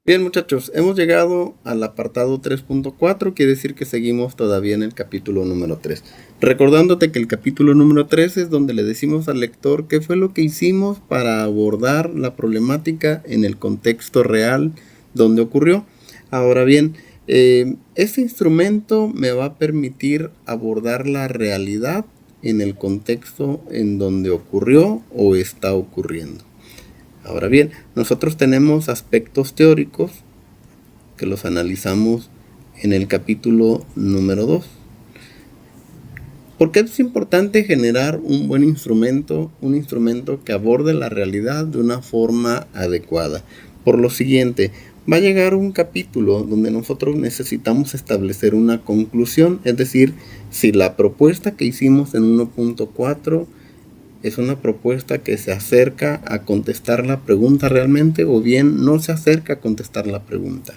Bien, muchachos, hemos llegado al apartado 3.4, quiere decir que seguimos todavía en el capítulo número 3. Recordándote que el capítulo número 3 es donde le decimos al lector qué fue lo que hicimos para abordar la problemática en el contexto real donde ocurrió. Ahora bien, este instrumento me va a permitir abordar la realidad en el contexto en donde ocurrió o está ocurriendo. Ahora bien, nosotros tenemos aspectos teóricos que los analizamos en el capítulo número 2. ¿Por qué es importante generar un buen instrumento? Un instrumento que aborde la realidad de una forma adecuada. Por lo siguiente, va a llegar un capítulo donde nosotros necesitamos establecer una conclusión, es decir, si la propuesta que hicimos en 1.4 es una propuesta que se acerca a contestar la pregunta realmente o bien no se acerca a contestar la pregunta.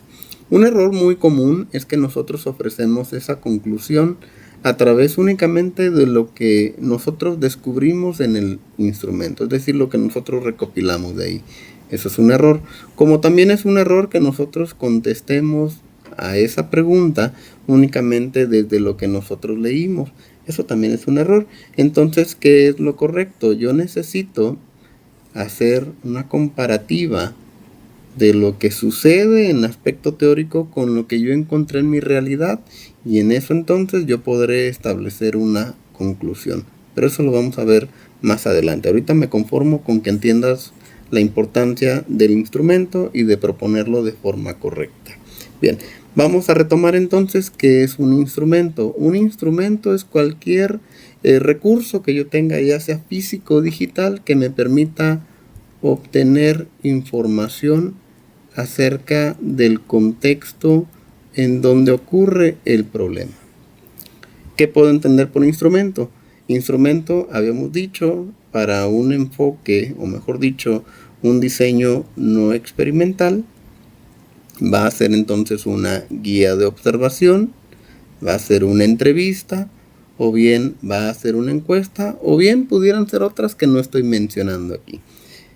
Un error muy común es que nosotros ofrecemos esa conclusión a través únicamente de lo que nosotros descubrimos en el instrumento, es decir, lo que nosotros recopilamos de ahí. Eso es un error. Como también es un error que nosotros contestemos a esa pregunta únicamente desde lo que nosotros leímos. Eso también es un error. Entonces, ¿qué es lo correcto? Yo necesito hacer una comparativa de lo que sucede en aspecto teórico con lo que yo encontré en mi realidad, y en eso entonces yo podré establecer una conclusión. Pero eso lo vamos a ver más adelante. Ahorita me conformo con que entiendas la importancia del instrumento y de proponerlo de forma correcta. Bien, vamos a retomar entonces qué es un instrumento. Un instrumento es cualquier recurso que yo tenga, ya sea físico o digital, que me permita obtener información acerca del contexto en donde ocurre el problema. ¿Qué puedo entender por instrumento? Instrumento, habíamos dicho, para un enfoque, o mejor dicho, un diseño no experimental, va a ser entonces una guía de observación, va a ser una entrevista, o bien va a ser una encuesta, o bien pudieran ser otras que no estoy mencionando aquí.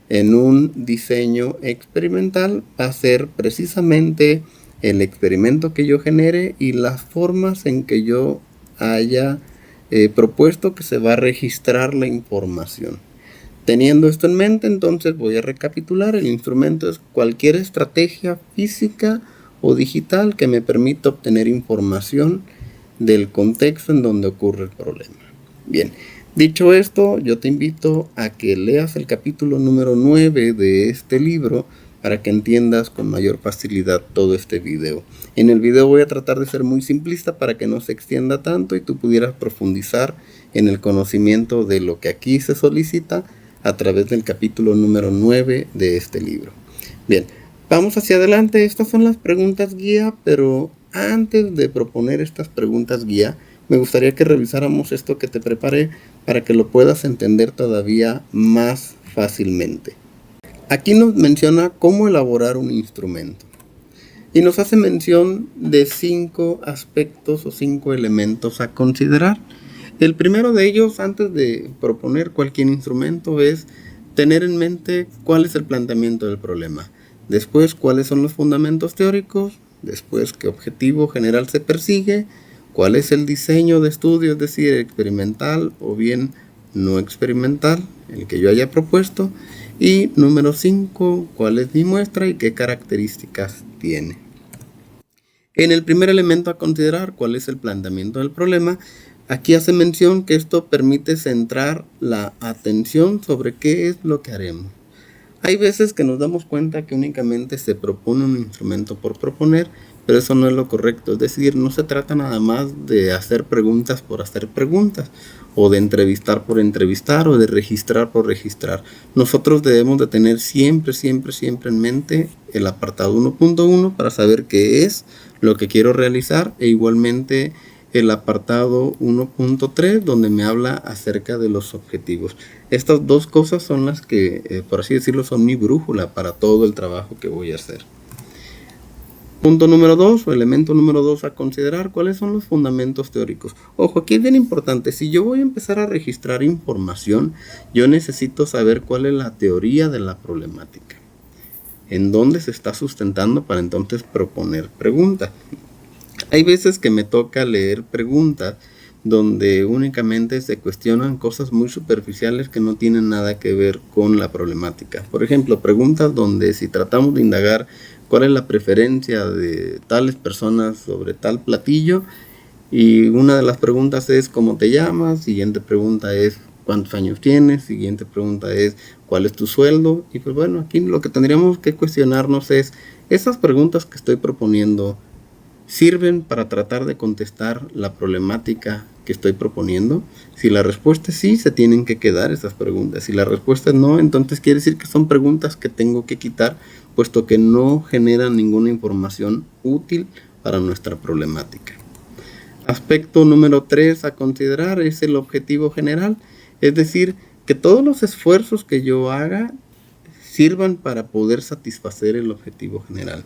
En un diseño experimental va a ser precisamente el experimento que yo genere y las formas en que yo haya propuesto que se va a registrar la información. Teniendo esto en mente, entonces voy a recapitular. El instrumento es cualquier estrategia física o digital que me permita obtener información del contexto en donde ocurre el problema. Bien, dicho esto, yo te invito a que leas el capítulo número 9 de este libro para que entiendas con mayor facilidad todo este video. En el video voy a tratar de ser muy simplista para que no se extienda tanto y tú pudieras profundizar en el conocimiento de lo que aquí se solicita a través del capítulo número 9 de este libro. Bien, vamos hacia adelante. Estas son las preguntas guía, pero antes de proponer estas preguntas guía, me gustaría que revisáramos esto que te preparé para que lo puedas entender todavía más fácilmente. Aquí nos menciona cómo elaborar un instrumento y nos hace mención de 5 aspectos o 5 elementos a considerar. El primero de ellos, antes de proponer cualquier instrumento, es tener en mente cuál es el planteamiento del problema. Después, cuáles son los fundamentos teóricos. Después, qué objetivo general se persigue. Cuál es el diseño de estudio, es decir, experimental o bien no experimental, el que yo haya propuesto. Y número 5, cuál es mi muestra y qué características tiene. En el primer elemento a considerar, cuál es el planteamiento del problema, aquí hace mención que esto permite centrar la atención sobre qué es lo que haremos. Hay veces que nos damos cuenta que únicamente se propone un instrumento por proponer, pero eso no es lo correcto. Es decir, no se trata nada más de hacer preguntas por hacer preguntas, o de entrevistar por entrevistar, o de registrar por registrar. Nosotros debemos de tener siempre en mente el apartado 1.1 para saber qué es lo que quiero realizar, e igualmente el apartado 1.3 donde me habla acerca de los objetivos. Estas dos cosas son las que, por así decirlo, son mi brújula para todo el trabajo que voy a hacer. Punto número 2 o elemento número 2 a considerar, ¿cuáles son los fundamentos teóricos? Ojo, aquí es bien importante, si yo voy a empezar a registrar información, yo necesito saber cuál es la teoría de la problemática. en dónde se está sustentando para entonces proponer preguntas. Hay veces que me toca leer preguntas donde únicamente se cuestionan cosas muy superficiales que no tienen nada que ver con la problemática. Por ejemplo, preguntas donde si tratamos de indagar cuál es la preferencia de tales personas sobre tal platillo, y una de las preguntas es ¿cómo te llamas? Siguiente pregunta es ¿cuántos años tienes? Siguiente pregunta es ¿cuál es tu sueldo? Y pues bueno, aquí lo que tendríamos que cuestionarnos es, ¿esas preguntas que estoy proponiendo sirven para tratar de contestar la problemática que estoy proponiendo? Si la respuesta es sí, se tienen que quedar esas preguntas. Si la respuesta es no, entonces quiere decir que son preguntas que tengo que quitar, puesto que no generan ninguna información útil para nuestra problemática. Aspecto número 3 a considerar es el objetivo general, es decir, que todos los esfuerzos que yo haga sirvan para poder satisfacer el objetivo general.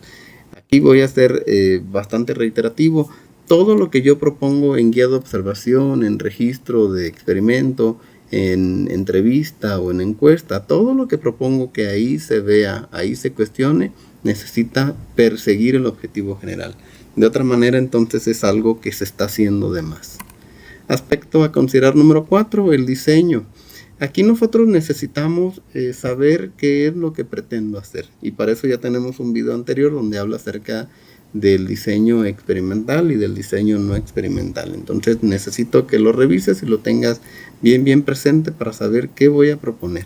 Aquí voy a ser bastante reiterativo. Todo lo que yo propongo en guía de observación, en registro de experimento, en entrevista o en encuesta, todo lo que propongo que ahí se vea, ahí se cuestione, necesita perseguir el objetivo general. De otra manera, entonces es algo que se está haciendo de más. Aspecto a considerar número 4, el diseño. Aquí nosotros necesitamos saber qué es lo que pretendo hacer, y para eso ya tenemos un video anterior donde habla acerca del diseño experimental y del diseño no experimental. Entonces necesito que lo revises y lo tengas bien presente para saber qué voy a proponer.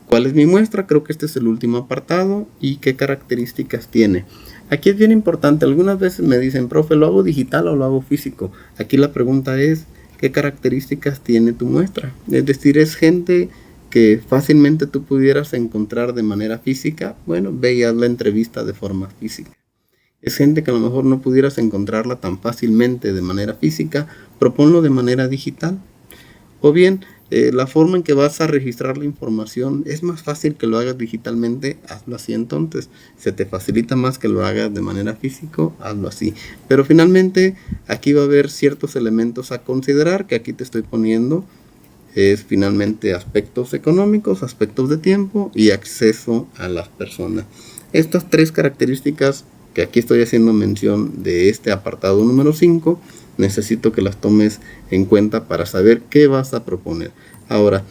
¿Cuál es mi muestra? Creo que este es el último apartado. ¿Y qué características tiene? Aquí es bien importante. Algunas veces me dicen, profe, ¿lo hago digital o lo hago físico? Aquí la pregunta es, ¿qué características tiene tu muestra? Es decir, ¿es gente que fácilmente tú pudieras encontrar de manera física? Bueno, ve y haz la entrevista de forma física. ¿Es gente que a lo mejor no pudieras encontrarla tan fácilmente de manera física? Proponlo de manera digital. O bien, la forma en que vas a registrar la información es más fácil que lo hagas digitalmente, hazlo así entonces. Se te facilita más que lo hagas de manera física, hazlo así. Pero finalmente aquí va a haber ciertos elementos a considerar que aquí te estoy poniendo. Es finalmente aspectos económicos, aspectos de tiempo y acceso a las personas. Estas 3 características que aquí estoy haciendo mención de este apartado número 5, necesito que las tomes en cuenta para saber qué vas a proponer. Ahora,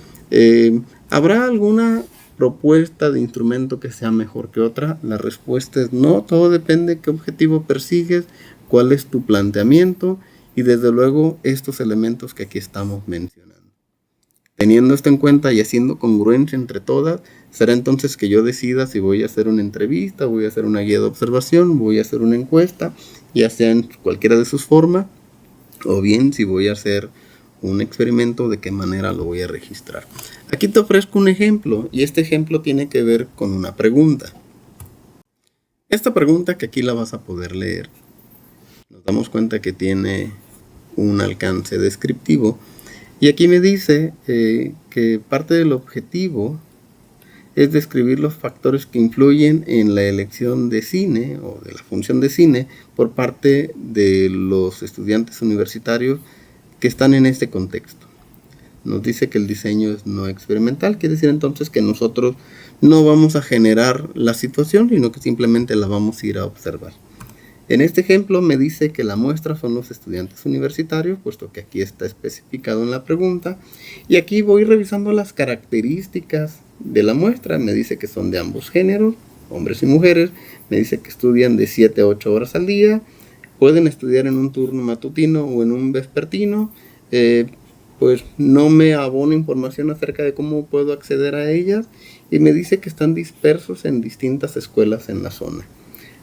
¿habrá alguna propuesta de instrumento que sea mejor que otra? La respuesta es no, todo depende de qué objetivo persigues, cuál es tu planteamiento y desde luego estos elementos que aquí estamos mencionando. Teniendo esto en cuenta y haciendo congruencia entre todas, será entonces que yo decida si voy a hacer una entrevista, voy a hacer una guía de observación, voy a hacer una encuesta, ya sea en cualquiera de sus formas, o bien si voy a hacer un experimento, de qué manera lo voy a registrar. Aquí te ofrezco un ejemplo, y este ejemplo tiene que ver con una pregunta. Esta pregunta, que aquí la vas a poder leer, nos damos cuenta que tiene un alcance descriptivo, y aquí me dice que parte del objetivo es describir los factores que influyen en la elección de cine o de la función de cine por parte de los estudiantes universitarios que están en este contexto. Nos dice que el diseño es no experimental, quiere decir entonces que nosotros no vamos a generar la situación, sino que simplemente la vamos a ir a observar. En este ejemplo me dice que la muestra son los estudiantes universitarios, puesto que aquí está especificado en la pregunta. Y aquí voy revisando las características de la muestra. Me dice que son de ambos géneros, hombres y mujeres. Me dice que estudian de 7 a 8 horas al día. Pueden estudiar en un turno matutino o en un vespertino. Pues no me abona información acerca de cómo puedo acceder a ellas. Y me dice que están dispersos en distintas escuelas en la zona.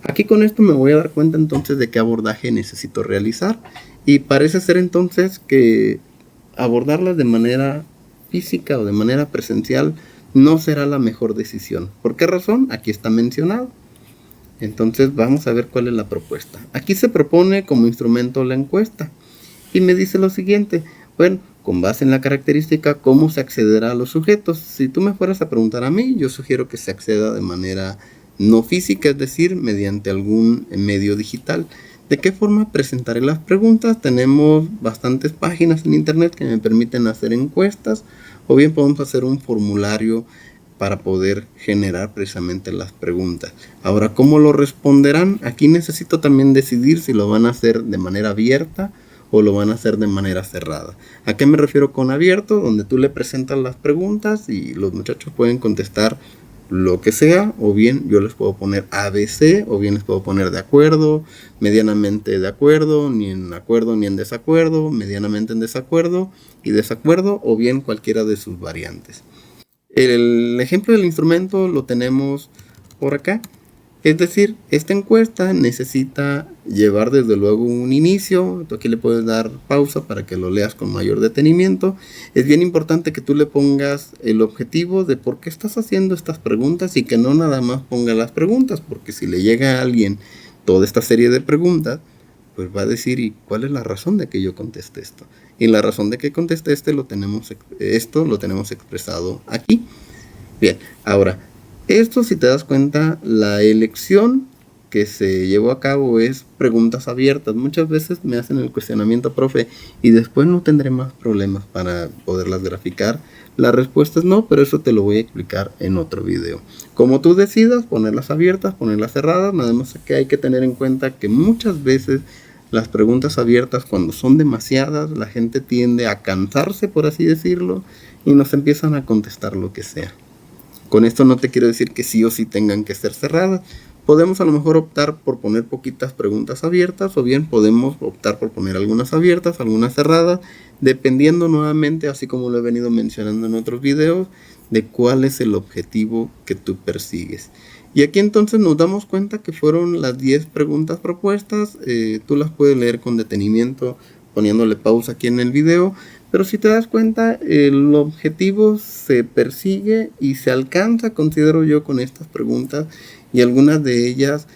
Aquí con esto me voy a dar cuenta entonces de qué abordaje necesito realizar, y parece ser entonces que abordarlas de manera física o de manera presencial no será la mejor decisión. ¿Por qué razón? Aquí está mencionado. Entonces vamos a ver cuál es la propuesta. Aquí se propone como instrumento la encuesta y me dice lo siguiente: bueno, con base en la característica, ¿cómo se accederá a los sujetos? Si tú me fueras a preguntar a mí, yo sugiero que se acceda de manera no física, es decir, mediante algún medio digital. ¿De qué forma presentaré las preguntas? Tenemos bastantes páginas en internet que me permiten hacer encuestas, o bien podemos hacer un formulario para poder generar precisamente las preguntas. Ahora, ¿cómo lo responderán? Aquí necesito también decidir si lo van a hacer de manera abierta o lo van a hacer de manera cerrada. ¿A qué me refiero con abierto? Donde tú le presentas las preguntas y los muchachos pueden contestar lo que sea, o bien yo les puedo poner ABC, o bien les puedo poner de acuerdo, medianamente de acuerdo, ni en desacuerdo, medianamente en desacuerdo y desacuerdo, o bien cualquiera de sus variantes. El ejemplo del instrumento lo tenemos por acá. Es decir, esta encuesta necesita llevar desde luego un inicio. Tú aquí le puedes dar pausa para que lo leas con mayor detenimiento. Es bien importante que tú le pongas el objetivo de por qué estás haciendo estas preguntas y que no nada más ponga las preguntas, porque si le llega a alguien toda esta serie de preguntas, pues va a decir, ¿y cuál es la razón de que yo conteste esto? Y la razón de que conteste esto lo tenemos expresado aquí. Bien, ahora, esto, si te das cuenta, la elección que se llevó a cabo es preguntas abiertas. Muchas veces me hacen el cuestionamiento, profe, y después no tendré más problemas para poderlas graficar. La respuesta es no, pero eso te lo voy a explicar en otro video. Como tú decidas, ponerlas abiertas, ponerlas cerradas, nada más que hay que tener en cuenta que muchas veces las preguntas abiertas, cuando son demasiadas, la gente tiende a cansarse, por así decirlo, y nos empiezan a contestar lo que sea. Con esto no te quiero decir que sí o sí tengan que ser cerradas. Podemos a lo mejor optar por poner poquitas preguntas abiertas, o bien podemos optar por poner algunas abiertas, algunas cerradas, dependiendo nuevamente, así como lo he venido mencionando en otros videos, de cuál es el objetivo que tú persigues. Y aquí entonces nos damos cuenta que fueron las 10 preguntas propuestas. Tú las puedes leer con detenimiento poniéndole pausa aquí en el video. Pero si te das cuenta, el objetivo se persigue y se alcanza, considero yo, con estas preguntas, y algunas de ellas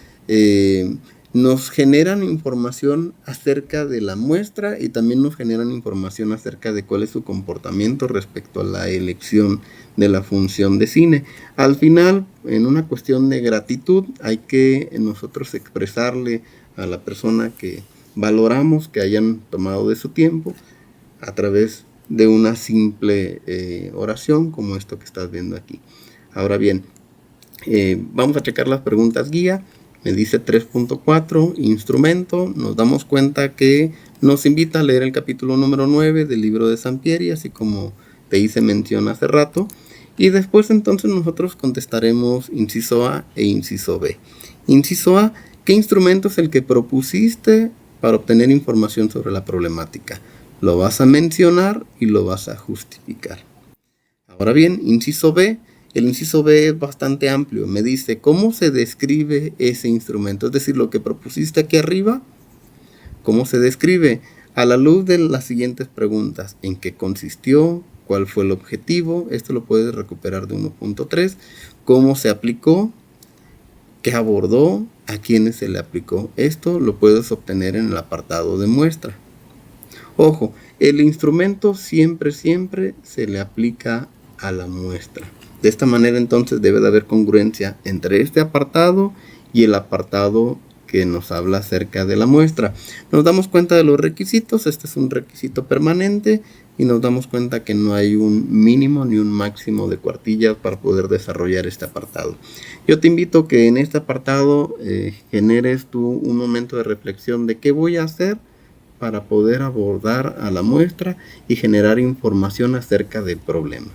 nos generan información acerca de la muestra y también nos generan información acerca de cuál es su comportamiento respecto a la elección de la función de cine. Al final, en una cuestión de gratitud, hay que nosotros expresarle a la persona que valoramos que hayan tomado de su tiempo a través de una simple oración como esto que estás viendo aquí. Ahora bien, vamos a checar las preguntas guía. Me dice 3.4, instrumento. Nos damos cuenta que nos invita a leer el capítulo número 9 del libro de Sampieri, así como te hice mención hace rato. Y después entonces nosotros contestaremos inciso A e inciso B. Inciso A, ¿qué instrumento es el que propusiste para obtener información sobre la problemática? Lo vas a mencionar y lo vas a justificar. Ahora bien, inciso B. El inciso B es bastante amplio. Me dice cómo se describe ese instrumento. Es decir, lo que propusiste aquí arriba, ¿cómo se describe? A la luz de las siguientes preguntas. ¿En qué consistió? ¿Cuál fue el objetivo? Esto lo puedes recuperar de 1.3. ¿Cómo se aplicó? ¿Qué abordó? ¿A quiénes se le aplicó? Esto lo puedes obtener en el apartado de muestra. Ojo, el instrumento siempre se le aplica a la muestra. De esta manera entonces debe de haber congruencia entre este apartado y el apartado que nos habla acerca de la muestra. Nos damos cuenta de los requisitos. Este es un requisito permanente y nos damos cuenta que no hay un mínimo ni un máximo de cuartillas para poder desarrollar este apartado. Yo te invito que en este apartado generes tú un momento de reflexión de qué voy a hacer para poder abordar a la muestra y generar información acerca del problema.